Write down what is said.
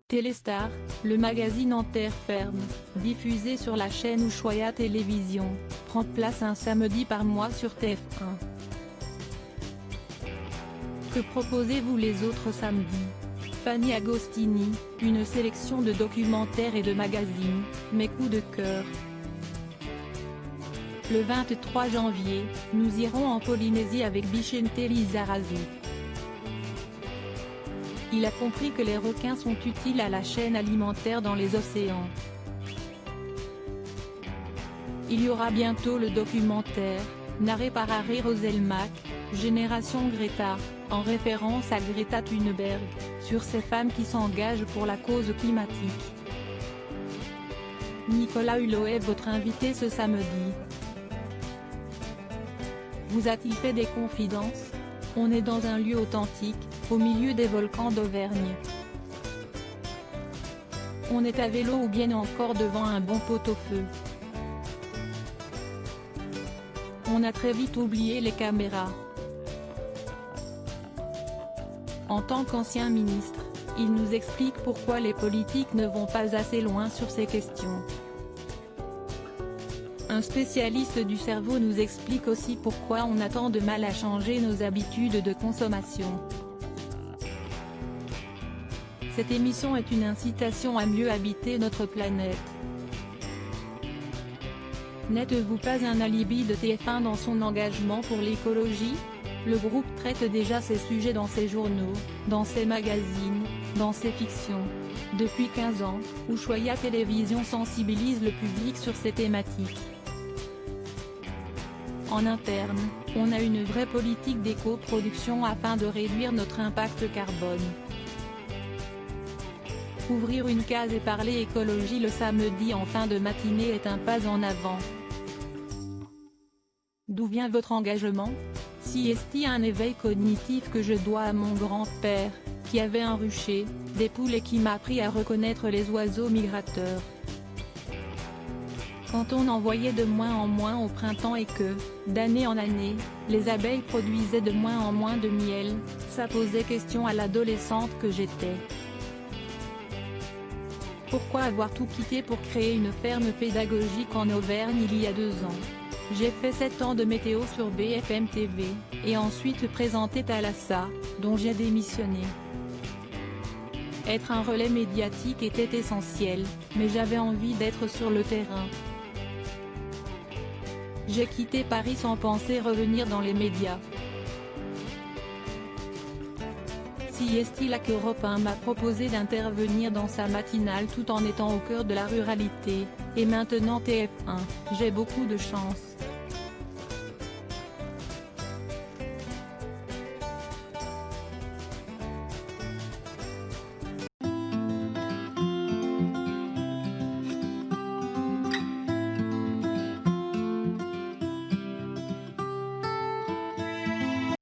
Téléstar, le magazine en terre ferme, diffusé sur la chaîne Ushuaïa Télévision, prend place un samedi par mois sur TF1. Que proposez-vous les autres samedis? Fanny Agostini, une sélection de documentaires et de magazines, mes coups de cœur. Le 23 janvier, nous irons en Polynésie avec Vicente Lizarazu. Il a compris que les requins sont utiles à la chaîne alimentaire dans les océans. Il y aura bientôt le documentaire, narré par Harry Roselmack, Génération Greta, en référence à Greta Thunberg, sur ces femmes qui s'engagent pour la cause climatique. Nicolas Hulot est votre invité ce samedi. Vous a-t-il fait des confidences? On est dans un lieu authentique, au milieu des volcans d'Auvergne. On est à vélo ou bien encore devant un bon pot-au-feu. On a très vite oublié les caméras. En tant qu'ancien ministre, il nous explique pourquoi les politiques ne vont pas assez loin sur ces questions. Un spécialiste du cerveau nous explique aussi pourquoi on a tant de mal à changer nos habitudes de consommation. Cette émission est une incitation à mieux habiter notre planète. N'êtes-vous pas un alibi de TF1 dans son engagement pour l'écologie? Le groupe traite déjà ces sujets dans ses journaux, dans ses magazines, dans ses fictions. Depuis 15 ans, Ushuaïa Télévision sensibilise le public sur ces thématiques. En interne, on a une vraie politique d'éco-production afin de réduire notre impact carbone. Ouvrir une case et parler écologie le samedi en fin de matinée est un pas en avant. D'où vient votre engagement? Si est-il un éveil cognitif que je dois à mon grand-père, qui avait un rucher, des poules et qui m'a appris à reconnaître les oiseaux migrateurs. Quand on en voyait de moins en moins au printemps et que, d'année en année, les abeilles produisaient de moins en moins de miel, ça posait question à l'adolescente que j'étais. Pourquoi avoir tout quitté pour créer une ferme pédagogique en Auvergne il y a 2 ans? J'ai fait 7 ans de météo sur BFM TV, et ensuite présenté Thalassa, dont j'ai démissionné. Être un relais médiatique était essentiel, mais j'avais envie d'être sur le terrain. J'ai quitté Paris sans penser revenir dans les médias. Si est-il là qu'Europe 1 m'a proposé d'intervenir dans sa matinale tout en étant au cœur de la ruralité, et maintenant TF1, j'ai beaucoup de chance.